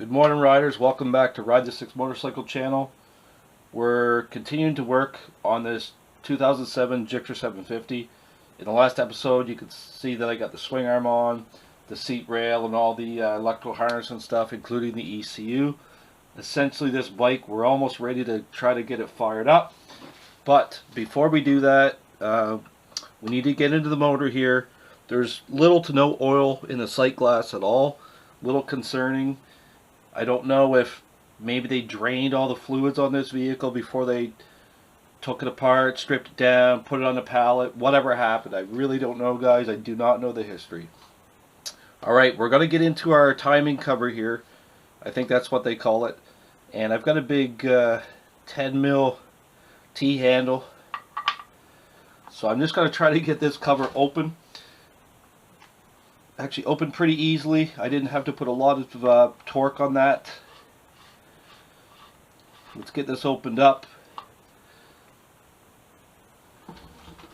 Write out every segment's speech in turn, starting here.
Good morning, riders. Welcome back to Ride the Six Motorcycle channel. We're continuing to work on this 2007 Gixxer 750. In the last episode, you could see that I got the swing arm on, the seat rail, and all the electrical harness and stuff, including the ECU. Essentially, this bike, we're almost ready to try to get it fired up. But before we do that, we need to get into the motor here. There's little to no oil in the sight glass at all. Little concerning. I don't know if maybe they drained all the fluids on this vehicle before they took it apart, stripped it down, put it on a pallet, whatever happened. I really don't know, guys. I do not know the history. Alright, we're going to get into our timing cover here. I think that's what they call it. And I've got a big 10 mil T-handle. So I'm just going to try to get this cover open. Actually opened pretty easily. I didn't have to put a lot of torque on that. Let's get this opened up.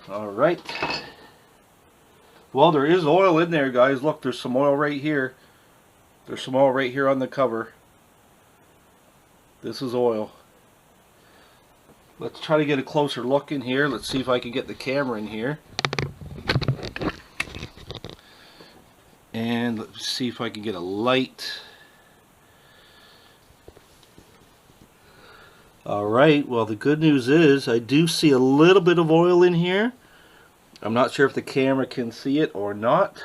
Alright. Well, there is oil in there, guys. Look, there's some oil right here. There's some oil right here on the cover. This is oil. Let's try to get a closer look in here. Let's see if I can get the camera in here. And let's see if I can get a light. Alright, well, the good news is I do see a little bit of oil in here. I'm not sure if the camera can see it or not.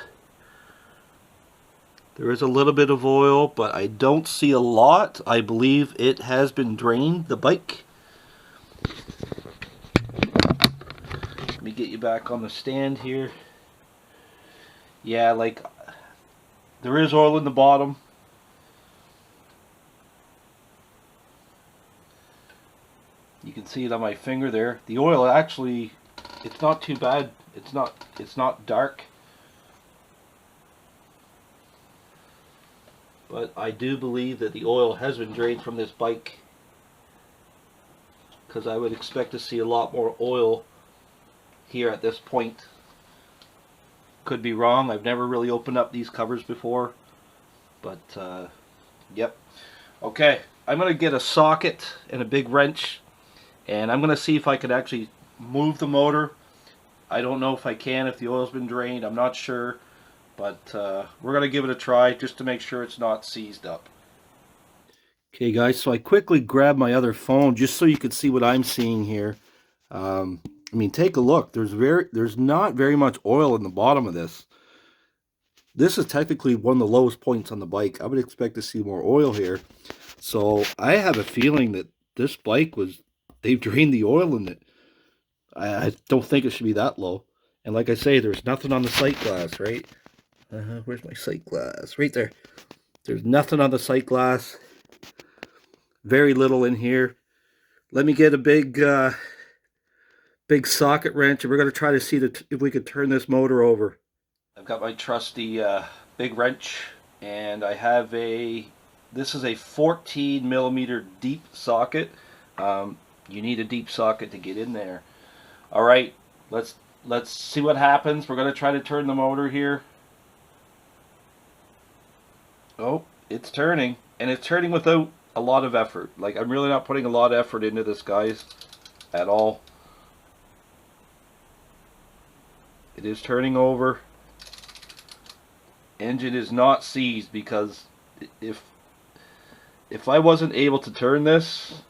There is a little bit of oil, but I don't see a lot. I believe it has been drained, the bike. Let me get you back on the stand here. Yeah, like, there is oil in the bottom. You can see it on my finger there. The oil actually, it's not too bad. It's not dark. But I do believe that the oil has been drained from this bike, because I would expect to see a lot more oil here at this point. Could be wrong. I've never really opened up these covers before, but yep. Okay, I'm gonna get a socket and a big wrench, and I'm gonna see if I could actually move the motor. I don't know if I can, if the oil's been drained. I'm not sure, but we're gonna give it a try just to make sure it's not seized up. Okay, guys, so I quickly grabbed my other phone just so you could see what I'm seeing here. I mean, take a look. There's not very much oil in the bottom of this. This is technically one of the lowest points on the bike. I would expect to see more oil here. So I have a feeling that this bike they've drained the oil in it. I don't think it should be that low. And like I say, there's nothing on the sight glass, right? Where's my sight glass? Right there. There's nothing on the sight glass. Very little in here. Let me get a big socket wrench, and we're going to try to see if we could turn this motor over. I've got my trusty big wrench, and I have this is a 14 millimeter deep socket. You need a deep socket to get in there. All right, let's see what happens. We're going to try to turn the motor here. Oh, it's turning, and it's turning without a lot of effort. Like, I'm really not putting a lot of effort into this, guys, at all. It is turning over. Engine is not seized, because if I wasn't able to turn this,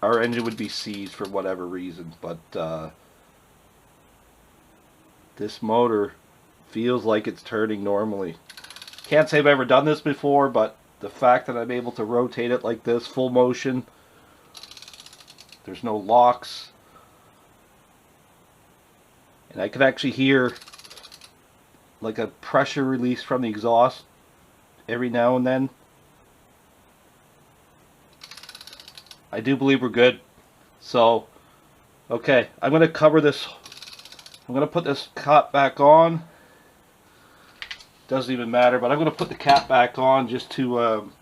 our engine would be seized for whatever reason. But this motor feels like it's turning normally. Can't say I've ever done this before, but the fact that I'm able to rotate it like this, full motion, there's no locks. And I can actually hear like a pressure release from the exhaust every now and then. I do believe we're good. So, okay, I'm going to cover this. I'm going to put this cap back on. Doesn't even matter, but I'm going to put the cap back on just to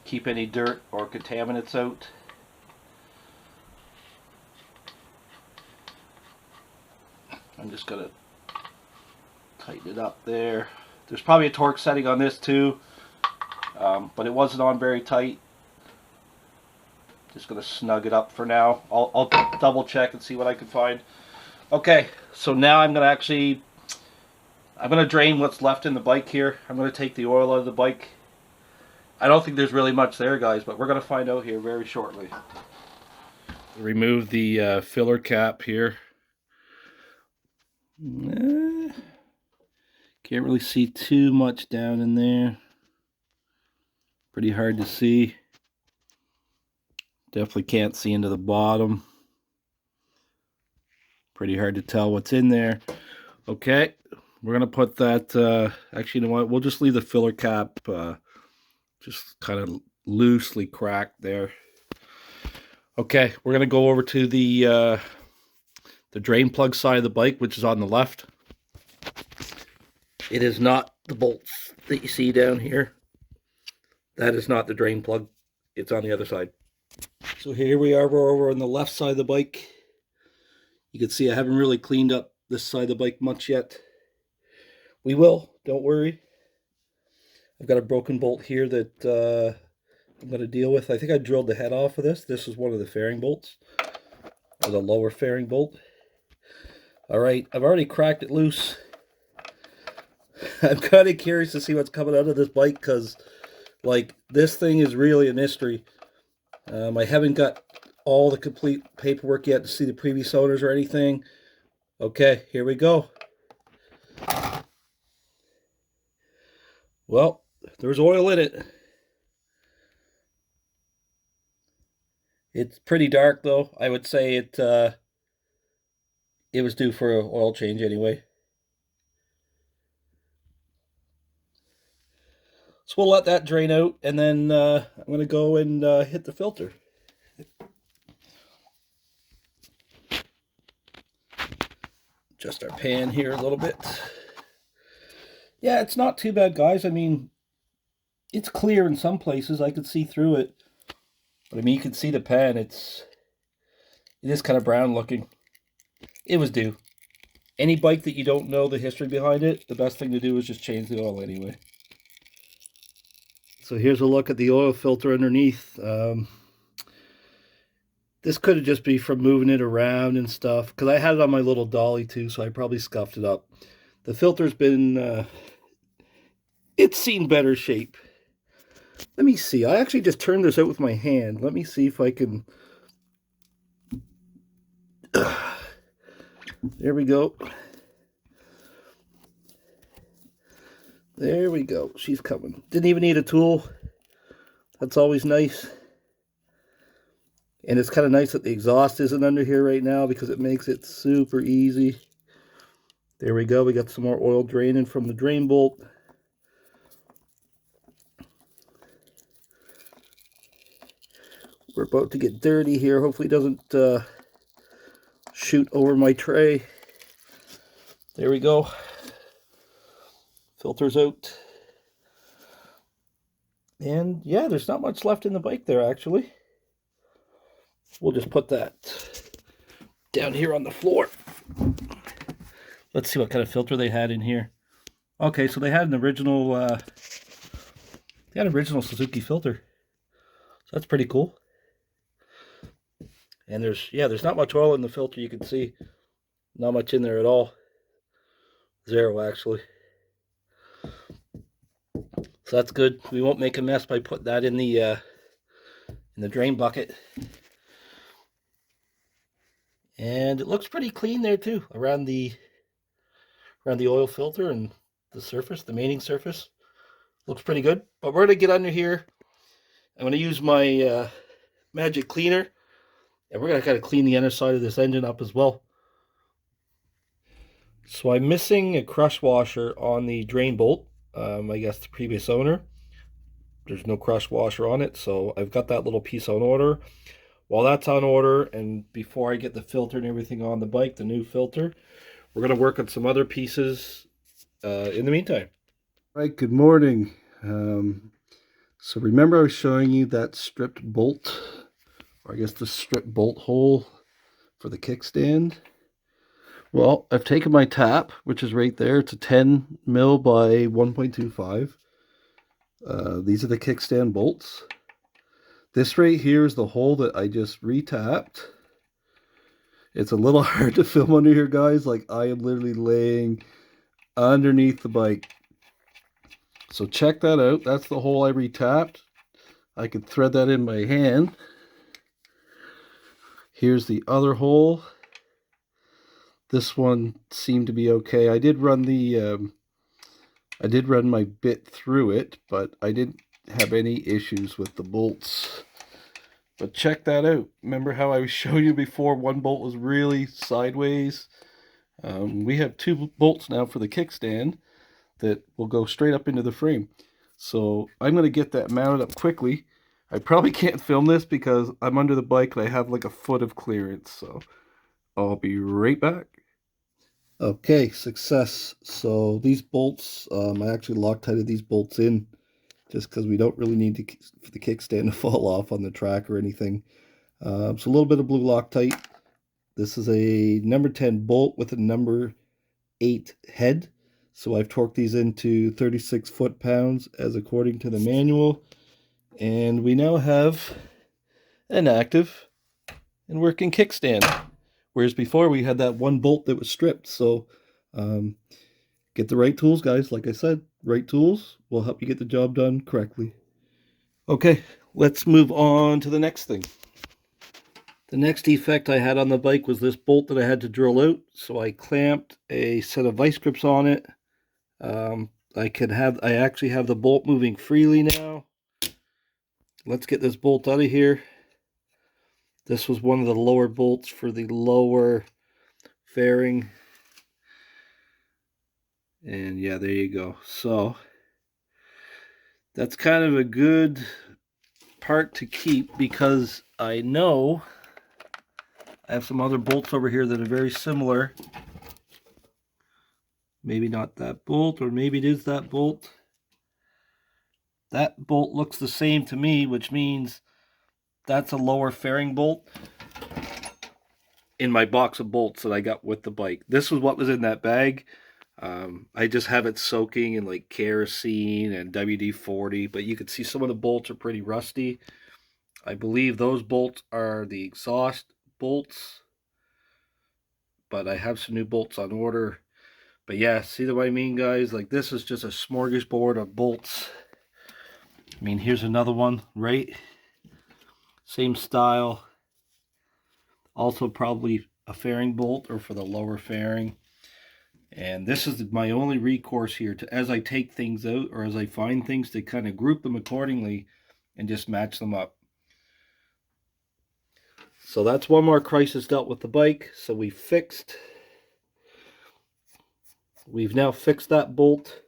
keep any dirt or contaminants out. I'm just going to tighten it up there. There's probably a torque setting on this too. but it wasn't on very tight. Just going to snug it up for now. I'll double check and see what I can find. Okay, so now I'm going to drain what's left in the bike here. I'm going to take the oil out of the bike. I don't think there's really much there, guys, but we're going to find out here very shortly. Remove the filler cap here. Can't really see too much down in there. Pretty hard to see. Definitely can't see into the bottom. Pretty hard to tell what's in there. Okay, we're going to put that, actually, you know what, we'll just leave the filler cap just kind of loosely cracked there. Okay, we're going to go over to the drain plug side of the bike, which is on the left. It is not the bolts that you see down here. That is not the drain plug. It's on the other side. So here we are, we're over on the left side of the bike. You can see I haven't really cleaned up this side of the bike much yet. We will, don't worry. I've got a broken bolt here that I'm going to deal with. I think I drilled the head off of this. This is one of the fairing bolts, or the lower fairing bolt. Alright, I've already cracked it loose. I'm kind of curious to see what's coming out of this bike, because like, this thing is really a mystery. I haven't got all the complete paperwork yet to see the previous owners or anything. Okay, here we go. Well, there's oil in it. It's pretty dark though. I would say it was due for an oil change anyway. So we'll let that drain out, and then I'm going to go and hit the filter. Adjust our pan here a little bit. Yeah, it's not too bad, guys. I mean, it's clear in some places. I could see through it. But I mean, you can see the pan. It is kind of brown looking. It was due. Any bike that you don't know the history behind it, the best thing to do is just change the oil anyway. So here's a look at the oil filter underneath. This could have just been from moving it around and stuff, because I had it on my little dolly too, so I probably scuffed it up. The filter's been, it's seen better shape. Let me see. I actually just turned this out with my hand. Let me see if I can... There we go. There we go. She's coming. Didn't even need a tool. That's always nice. And it's kind of nice that the exhaust isn't under here right now, because it makes it super easy. There we go. We got some more oil draining from the drain bolt. We're about to get dirty here. Hopefully it doesn't shoot over my tray. There we go. Filter's out. And yeah, there's not much left in the bike there, actually. We'll just put that down here on the floor. Let's see what kind of filter they had in here. Okay, so they had an original Suzuki filter. So that's pretty cool. And there's not much oil in the filter, you can see. Not much in there at all. Zero, actually. So that's good. We won't make a mess by putting that in the drain bucket. And it looks pretty clean there too, around the oil filter and the surface, the mating surface. Looks pretty good. But we're going to get under here. I'm going to use my magic cleaner, and we're going to kind of clean the inner side of this engine up as well. So I'm missing a crush washer on the drain bolt. I guess the previous owner. There's no crush washer on it, so I've got that little piece on order. While that's on order, and before I get the filter and everything on the bike, the new filter, we're going to work on some other pieces in the meantime. All right, good morning. So remember I was showing you that stripped bolt, or I guess the stripped bolt hole for the kickstand? Well, I've taken my tap, which is right there. It's a 10 mil by 1.25. These are the kickstand bolts. This right here is the hole that I just retapped. It's a little hard to film under here, guys. Like, I am literally laying underneath the bike. So check that out. That's the hole I retapped. I could thread that in my hand. Here's the other hole. This one seemed to be okay. I did run my bit through it, but I didn't have any issues with the bolts. But check that out. Remember how I was showing you before one bolt was really sideways? We have two bolts now for the kickstand that will go straight up into the frame. So I'm going to get that mounted up quickly. I probably can't film this because I'm under the bike and I have like a foot of clearance. So I'll be right back. Okay, success. So these bolts, I actually Loctited these bolts in just because we don't really need for the kickstand to fall off on the track or anything. So a little bit of blue Loctite. This is a number 10 bolt with a number 8 head. So I've torqued these into 36 foot-pounds as according to the manual. And we now have an active and working kickstand. Whereas before we had that one bolt that was stripped. So get the right tools, guys. Like I said, right tools will help you get the job done correctly. Okay, let's move on to the next thing. The next defect I had on the bike was this bolt that I had to drill out. So I clamped a set of vice grips on it. I actually have the bolt moving freely now. Let's get this bolt out of here. This was one of the lower bolts for the lower fairing. And yeah, there you go. So that's kind of a good part to keep because I know I have some other bolts over here that are very similar. Maybe not that bolt, or maybe it is that bolt. That bolt looks the same to me, which means that's a lower fairing bolt in my box of bolts that I got with the bike. This was what was in that bag. I just have it soaking in like kerosene and WD-40, but you can see some of the bolts are pretty rusty. I believe those bolts are the exhaust bolts, but I have some new bolts on order. But yeah, see what I mean, guys? Like, this is just a smorgasbord of bolts. I mean, here's another one, right? Same style. Also probably a fairing bolt or for the lower fairing. And this is my only recourse here to, as I take things out or as I find things, to kind of group them accordingly and just match them up. So that's one more crisis dealt with the bike. So we've now fixed that bolt.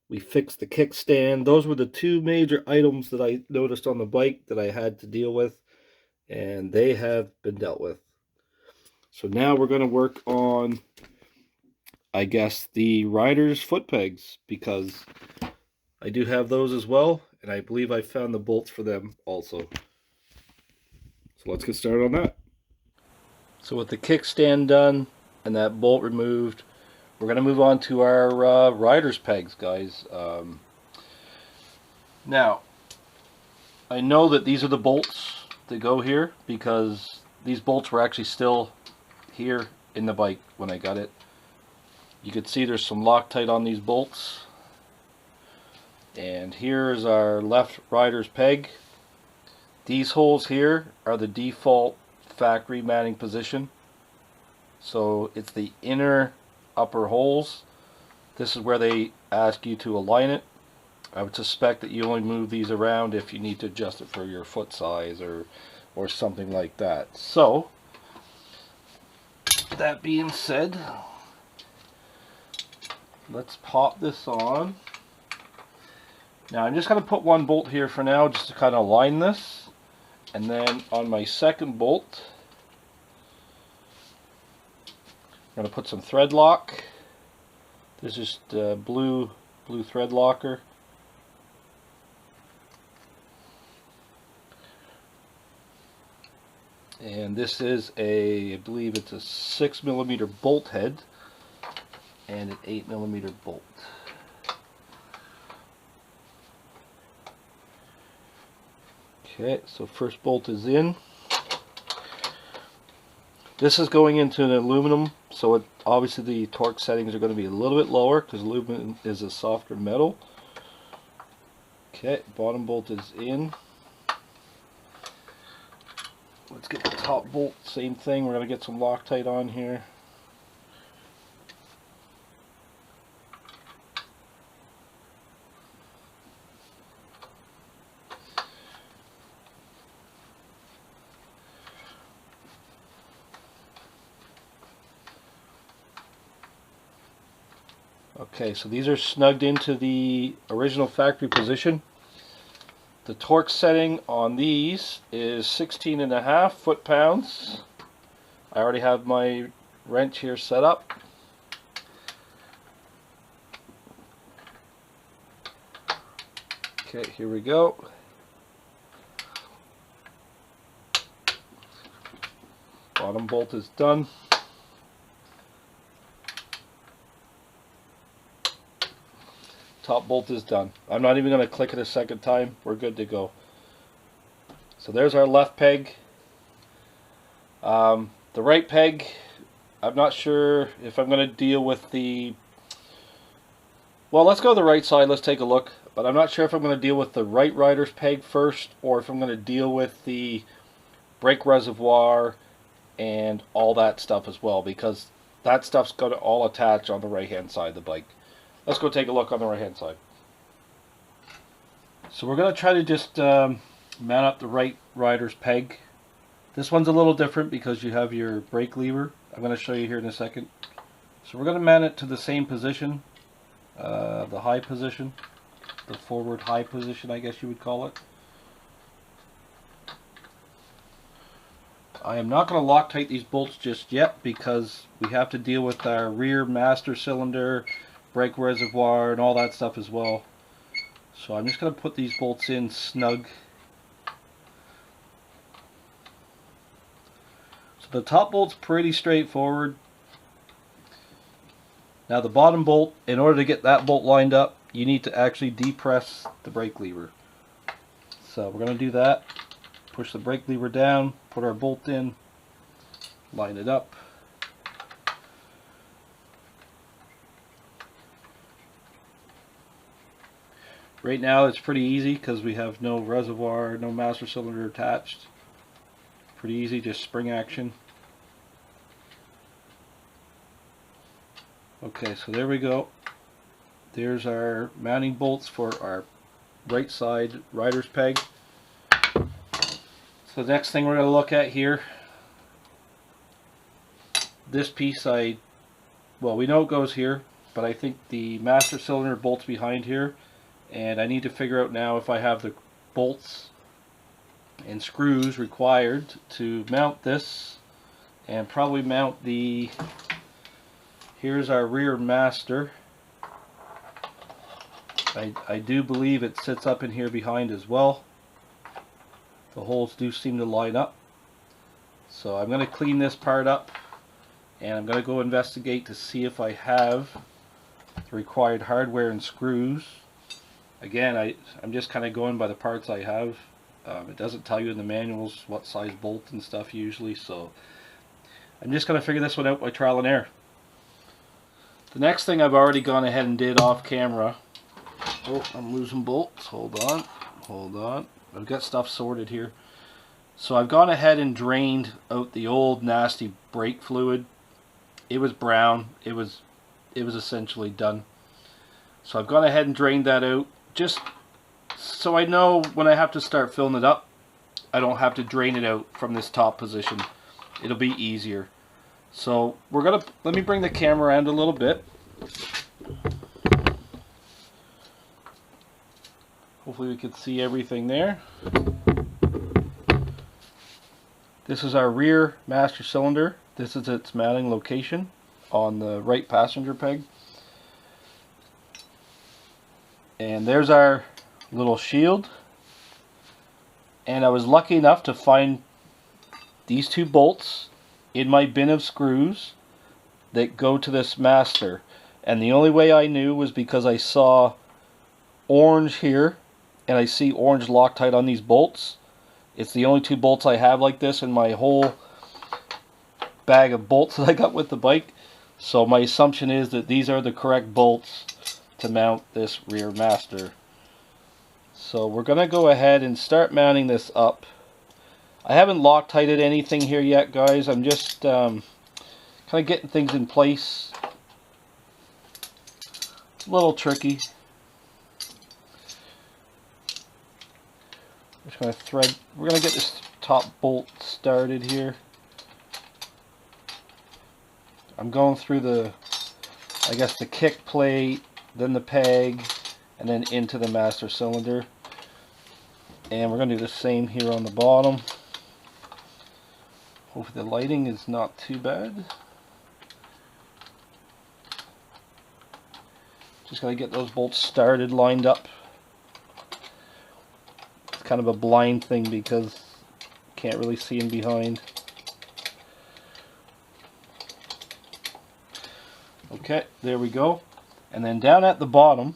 We fixed the kickstand. Those were the two major items that I noticed on the bike that I had to deal with, and they have been dealt with. So now we're going to work on, I guess, the rider's foot pegs, because I do have those as well, and I believe I found the bolts for them also. So let's get started on that. So with the kickstand done and that bolt removed, we're going to move on to our rider's pegs, guys. Now, I know that these are the bolts that go here because these bolts were actually still here in the bike when I got it. You can see there's some Loctite on these bolts. And here's our left rider's peg. These holes here are the default factory mounting position. So it's the inner upper holes. This is where they ask you to align it. I would suspect that you only move these around if you need to adjust it for your foot size or something like that. So that being said, let's pop this on. Now I'm just going to put one bolt here for now just to kind of align this, and then on my second bolt I'm going to put some thread lock. This is just blue thread locker. And this is I believe it's a 6mm bolt head and an 8mm bolt. Okay, so first bolt is in. This is going into an aluminum, so obviously the torque settings are going to be a little bit lower because aluminum is a softer metal. Okay, bottom bolt is in. Let's get the top bolt, same thing. We're going to get some Loctite on here. Okay, so these are snugged into the original factory position. The torque setting on these is 16.5 foot-pounds. I already have my wrench here set up. Okay, here we go. Bottom bolt is done. Top bolt is done. I'm not even going to click it a second time. We're good to go. So there's our left peg. The right peg, I'm not sure if I'm going to deal with the... Well, let's go to the right side. Let's take a look. But I'm not sure if I'm going to deal with the right rider's peg first, or if I'm going to deal with the brake reservoir and all that stuff as well, because that stuff's going to all attach on the right hand side of the bike. Let's go take a look on the right hand side. So we're going to try to just mount up the right rider's peg. This one's a little different because you have your brake lever. I'm going to show you here in a second. So we're going to mount it to the same position, the high position, the forward high position, I guess you would call it. I am not going to Loctite these bolts just yet because we have to deal with our rear master cylinder, brake reservoir, and all that stuff as well. So I'm just going to put these bolts in snug. So the top bolt's pretty straightforward. Now the bottom bolt, in order to get that bolt lined up, you need to actually depress the brake lever. So we're going to do that. Push the brake lever down, put our bolt in, line it up. Right now it's pretty easy because we have no reservoir, no master cylinder attached. Pretty easy, just spring action. Okay, so there we go. There's our mounting bolts for our right side rider's peg. So the next thing we're going to look at here, this piece well, we know it goes here, but I think the master cylinder bolts behind here. And I need to figure out now if I have the bolts and screws required to mount this, and probably mount the, here's our rear master. I do believe it sits up in here behind as well. The holes do seem to line up. So I'm going to clean this part up, and I'm going to go investigate to see if I have the required hardware and screws. Again, I'm just kind of going by the parts I have. It doesn't tell you in the manuals what size bolt and stuff usually, so I'm just going to figure this one out by trial and error. The next thing I've already gone ahead and did off camera. Oh, I'm losing bolts. Hold on. Hold on. I've got stuff sorted here. So I've gone ahead and drained out the old nasty brake fluid. It was brown. It was essentially done. So I've gone ahead and drained that out, just so I know when I have to start filling it up, I don't have to drain it out from this top position. It'll be easier. So we're gonna, let me bring the camera around a little bit. Hopefully we can see everything there. This is our rear master cylinder. This is its mounting location on the right passenger peg. And there's our little shield. And I was lucky enough to find these two bolts in my bin of screws that go to this master. And the only way I knew was because I saw orange here, and I see orange Loctite on these bolts. It's the only 2 bolts I have like this in my whole bag of bolts that I got with the bike. So my assumption is that these are the correct bolts to mount this rear master. So we're going to go ahead and start mounting this up. I haven't Loctited anything here yet, guys. I'm just kind of getting things in place. It's a little tricky. Just going to thread. We're going to get this top bolt started here. I'm going through the, I guess, the kick plate, then the peg, and then into the master cylinder. And we're going to do the same here on the bottom. Hopefully the lighting is not too bad. Just got to get those bolts started, lined up. It's kind of a blind thing because you can't really see in behind. Okay, there we go. And then down at the bottom,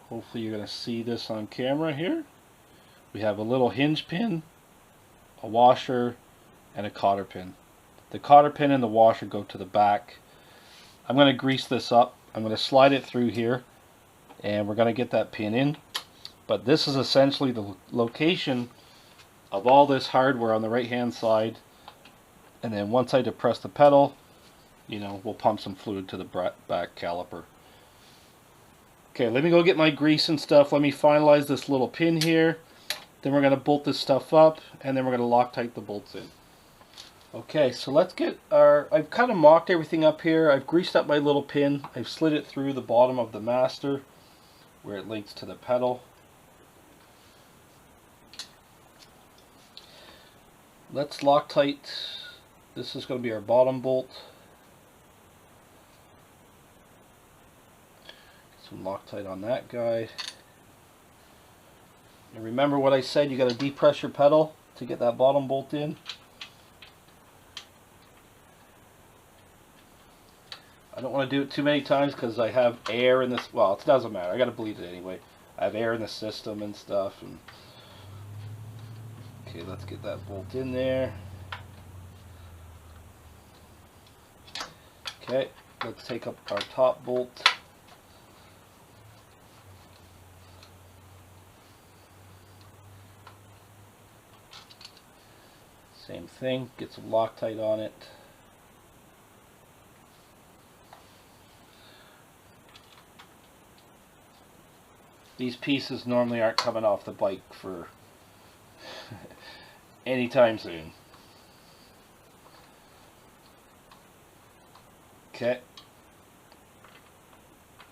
hopefully you're going to see this on camera here, we have a little hinge pin, a washer, and a cotter pin. The cotter pin and the washer go to the back. I'm going to grease this up. I'm going to slide it through here, and we're going to get that pin in. But this is essentially the location of all this hardware on the right hand side. And then once I depress the pedal, you know, we'll pump some fluid to the back caliper. Okay, let me go get my grease and stuff. Let me finalize this little pin here. Then we're going to bolt this stuff up, and then we're going to Loctite the bolts in. Okay, so let's get our, I've kind of mocked everything up here. I've greased up my little pin. I've slid it through the bottom of the master where it links to the pedal. Let's Loctite. This is going to be our bottom bolt. Some Loctite on that guy. And remember what I said, you got to depress your pedal to get that bottom bolt in. I don't want to do it too many times because I have air in this, well, it doesn't matter, I got to bleed it anyway. I have air in the system and stuff. And okay, let's get that bolt in there. Okay, let's take up our top bolt. Same thing, get some Loctite on it. These pieces normally aren't coming off the bike for anytime soon. Okay,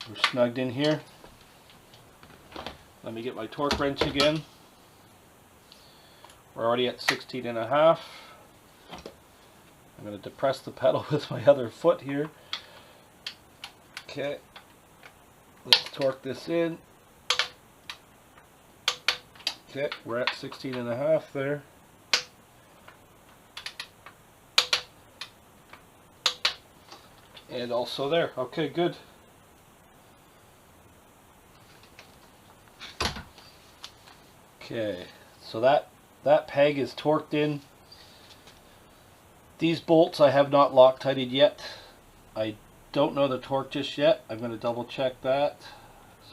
we're snugged in here. Let me get my torque wrench again. We're already at 16.5. I'm going to depress the pedal with my other foot here. Okay, let's torque this in. Okay, we're at 16.5 there. And also there. Okay, good. Okay, so that peg is torqued in. These bolts I have not Loctited yet. I don't know the torque just yet. I'm going to double check that.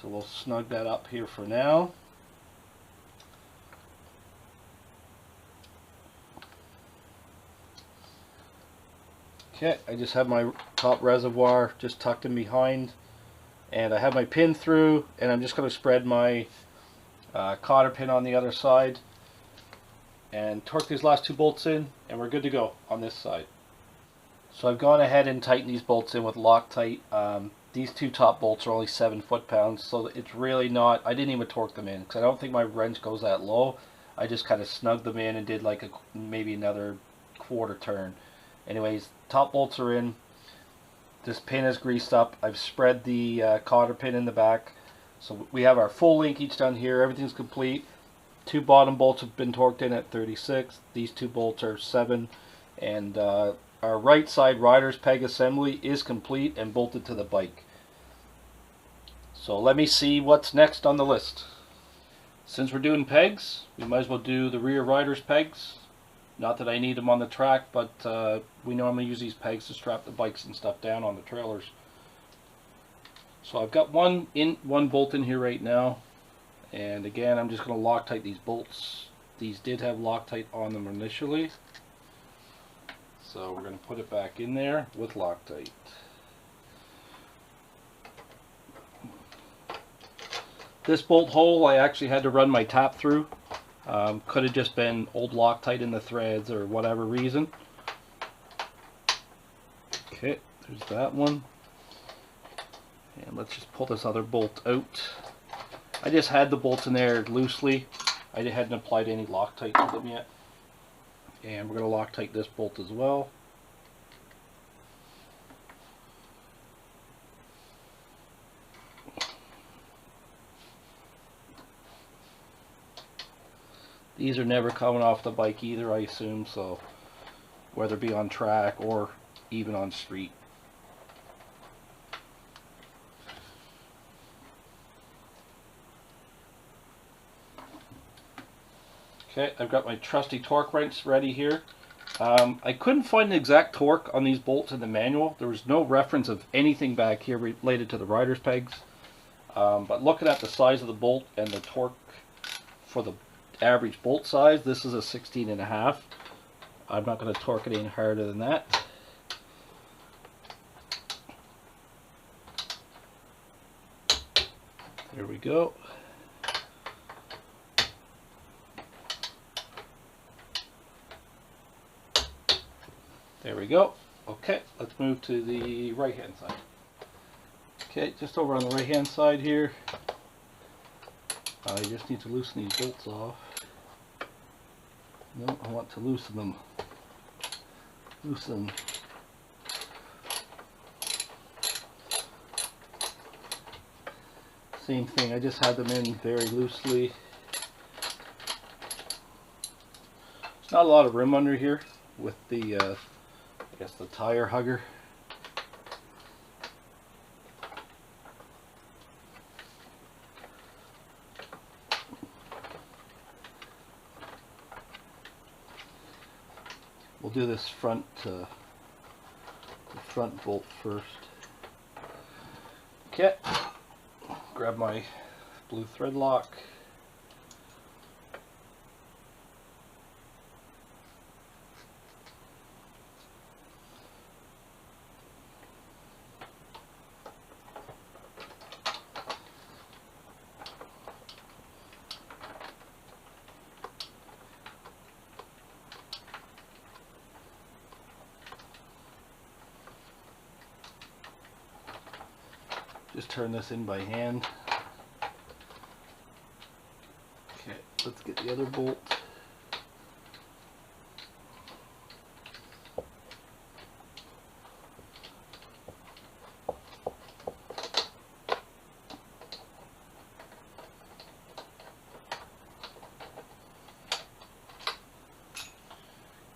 So we'll snug that up here for now. Okay, I just have my top reservoir just tucked in behind, and I have my pin through, and I'm just going to spread my cotter pin on the other side and torque these last 2 bolts in, and we're good to go on this side. So I've gone ahead and tightened these bolts in with Loctite. These 2 top bolts are only 7 foot-pounds, so it's really not, I didn't even torque them in because I don't think my wrench goes that low. I just kind of snugged them in and did like maybe another quarter turn. Anyways, top bolts are in. This pin is greased up. I've spread the cotter pin in the back. So we have our full linkage done here. Everything's complete. 2 bottom bolts have been torqued in at 36. These 2 bolts are 7. And our right side rider's peg assembly is complete and bolted to the bike. So let me see what's next on the list. Since we're doing pegs, we might as well do the rear rider's pegs. Not that I need them on the track, but we normally use these pegs to strap the bikes and stuff down on the trailers. So I've got one bolt in here right now, and again I'm just going to Loctite these bolts. These did have Loctite on them initially, so we're going to put it back in there with Loctite. This bolt hole I actually had to run my tap through. Could have just been old Loctite in the threads or whatever reason. Okay, there's that one. And let's just pull this other bolt out. I just had the bolts in there loosely. I hadn't applied any Loctite to them yet. And we're going to Loctite this bolt as well. These are never coming off the bike either, I assume, so whether it be on track or even on street. Okay, I've got my trusty torque wrench ready here. I couldn't find the exact torque on these bolts in the manual. There was no reference of anything back here related to the rider's pegs. But looking at the size of the bolt and the torque for the average bolt size, this is a 16.5. I'm not going to torque it any harder than that. There we go. There we go. Okay, let's move to the right hand side. Okay, just over on the right hand side here, I just need to loosen these bolts off. No, I want to loosen them. Loosen. Same thing, I just had them in very loosely. There's not a lot of room under here with the, I guess the tire hugger. We'll do this front, the front bolt first. Okay, grab my blue thread lock. Just turn this in by hand. Okay, let's get the other bolt.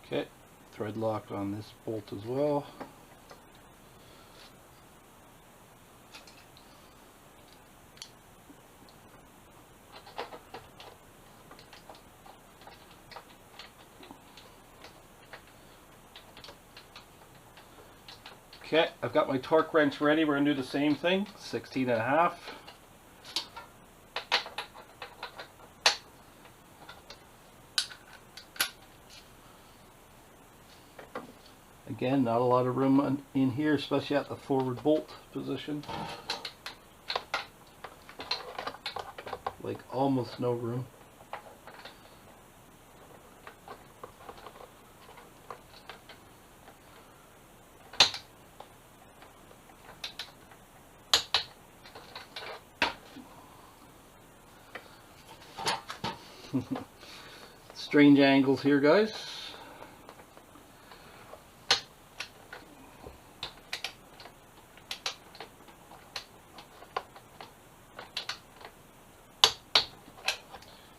Okay, thread lock on this bolt as well. Okay, I've got my torque wrench ready. We're going to do the same thing, 16.5. Again, not a lot of room in here, especially at the forward bolt position. Like almost no room. Strange angles here, guys.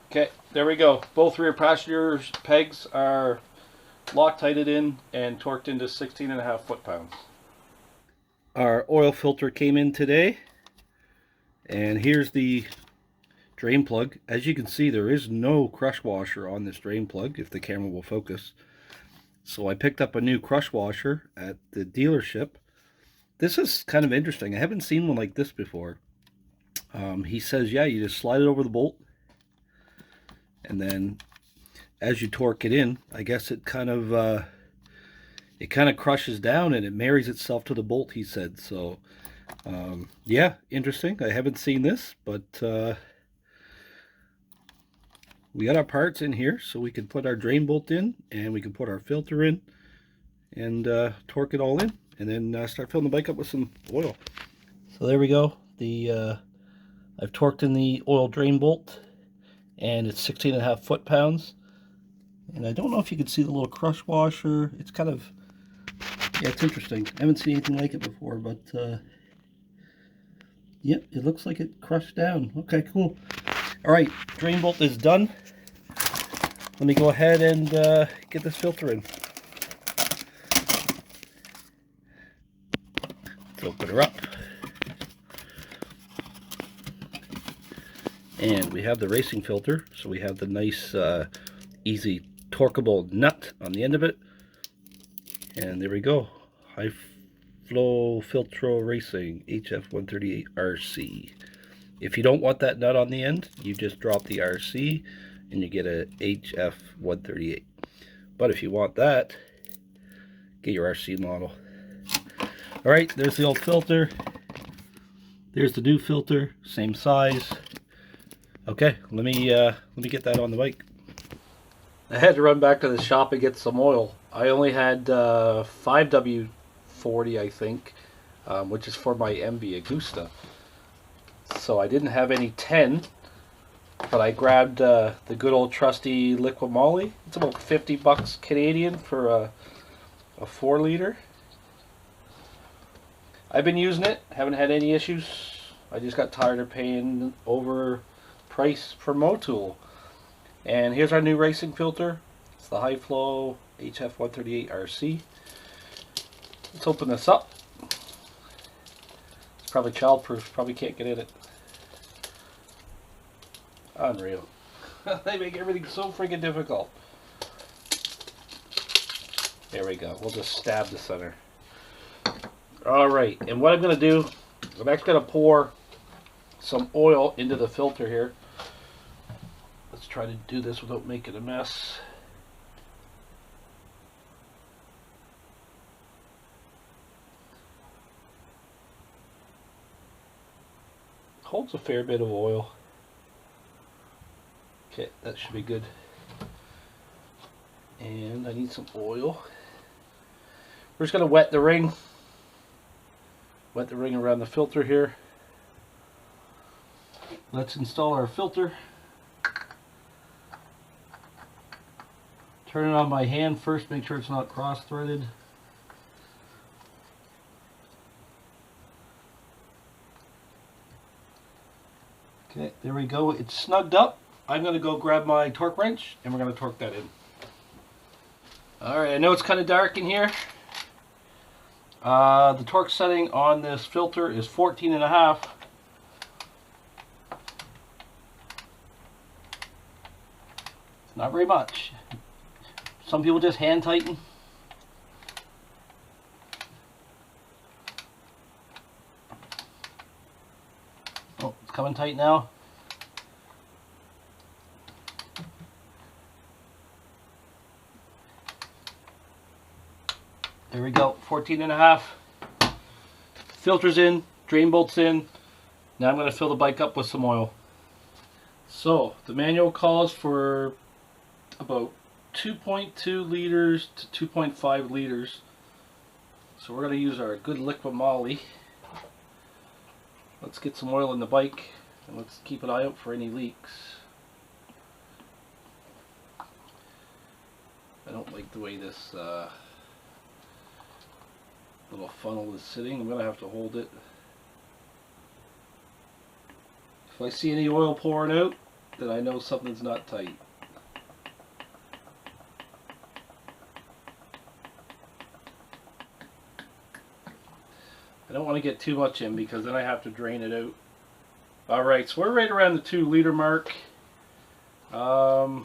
Okay, there we go. Both rear passengers pegs are Loctited in and torqued into 16.5 foot-pounds. Our oil filter came in today, and here's the drain plug. As you can see, there is no crush washer on this drain plug, if the camera will focus. So I picked up a new crush washer at the dealership. This is kind of interesting. I haven't seen one like this before. He says, yeah, you just slide it over the bolt, and then as you torque it in, I guess it kind of crushes down and it marries itself to the bolt, he said. So yeah, interesting. I haven't seen this, but we got our parts in here, so we can put our drain bolt in, and we can put our filter in, and torque it all in, and then start filling the bike up with some oil. So there we go. I've torqued in the oil drain bolt, and it's 16.5 foot-pounds. And I don't know if you can see the little crush washer. It's kind of, yeah, it's interesting. I haven't seen anything like it before, but yep, it looks like it crushed down. Okay, cool. All right, drain bolt is done. Let me go ahead and get this filter in. Let's open her up. And we have the racing filter, so we have the nice, easy torqueable nut on the end of it. And there we go. High Flow Filtro Racing HF138 RC. If you don't want that nut on the end, you just drop the RC and you get a HF138. But if you want that, get your RC model. All right, there's the old filter. There's the new filter, same size. Okay, let me get that on the bike. I had to run back to the shop and get some oil. I only had 5W40, I think, which is for my MV Agusta. So I didn't have any 10, but I grabbed the good old trusty Liqui Moly. It's about 50 bucks Canadian for a 4 liter. I've been using it, haven't had any issues. I just got tired of paying over price for Motul. And here's our new racing filter. It's the High Flow HF138 RC. Let's open this up. It's probably childproof, probably can't get in it. Unreal. They make everything so freaking difficult. There we go. We'll just stab the center. Alright, and what I'm going to do, I'm actually going to pour some oil into the filter here. Let's try to do this without making a mess. Holds a fair bit of oil. Okay, that should be good. And I need some oil. We're just going to wet the ring. Wet the ring around the filter here. Let's install our filter. Turn it on by hand first, make sure it's not cross-threaded. Okay, there we go. It's snugged up. I'm going to go grab my torque wrench and we're going to torque that in. Alright, I know it's kind of dark in here. The torque setting on this filter is 14.5. Not very much. Some people just hand tighten. Oh, it's coming tight now. There we go, 14.5. Filter's in, drain bolt's in. Now I'm going to fill the bike up with some oil. So, the manual calls for about 2.2 liters to 2.5 liters. So we're going to use our good Liqui Moly. Let's get some oil in the bike and let's keep an eye out for any leaks. I don't like the way this little funnel is sitting. I'm going to have to hold it. If I see any oil pouring out, then I know something's not tight. I don't want to get too much in because then I have to drain it out Alright, so we're right around the 2 liter mark. I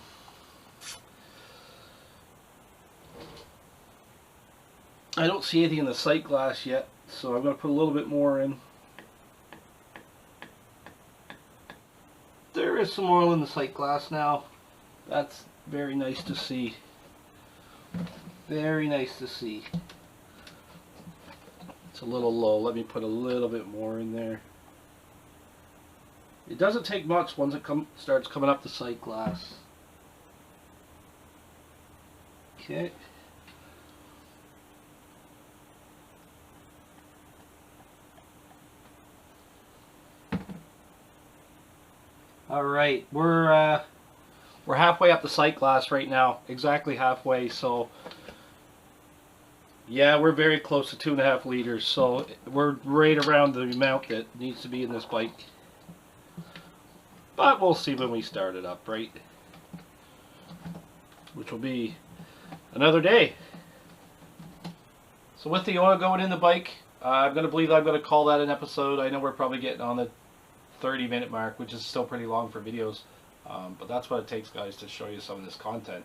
don't see anything in the sight glass yet, so I'm going to put a little bit more in. There is some oil in the sight glass now. That's very nice to see. Very nice to see. It's a little low. Let me put a little bit more in there. It doesn't take much once it starts coming up the sight glass. Okay. All right, we're halfway up the sight glass right now, exactly halfway. So yeah, we're very close to 2.5 liters. So we're right around the amount that needs to be in this bike. But we'll see when we start it up, right? Which will be another day. So with the oil going in the bike, I'm going to call that an episode. I know we're probably getting on the 30-minute mark, which is still pretty long for videos. But that's what it takes, guys, to show you some of this content.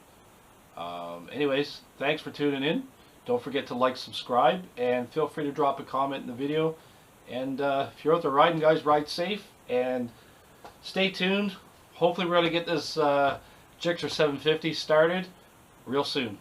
Anyways, thanks for tuning in. Don't forget to like, subscribe, and feel free to drop a comment in the video. And if you're out there riding, guys, ride safe and stay tuned. Hopefully we're going to get this Gixxer 750 started real soon.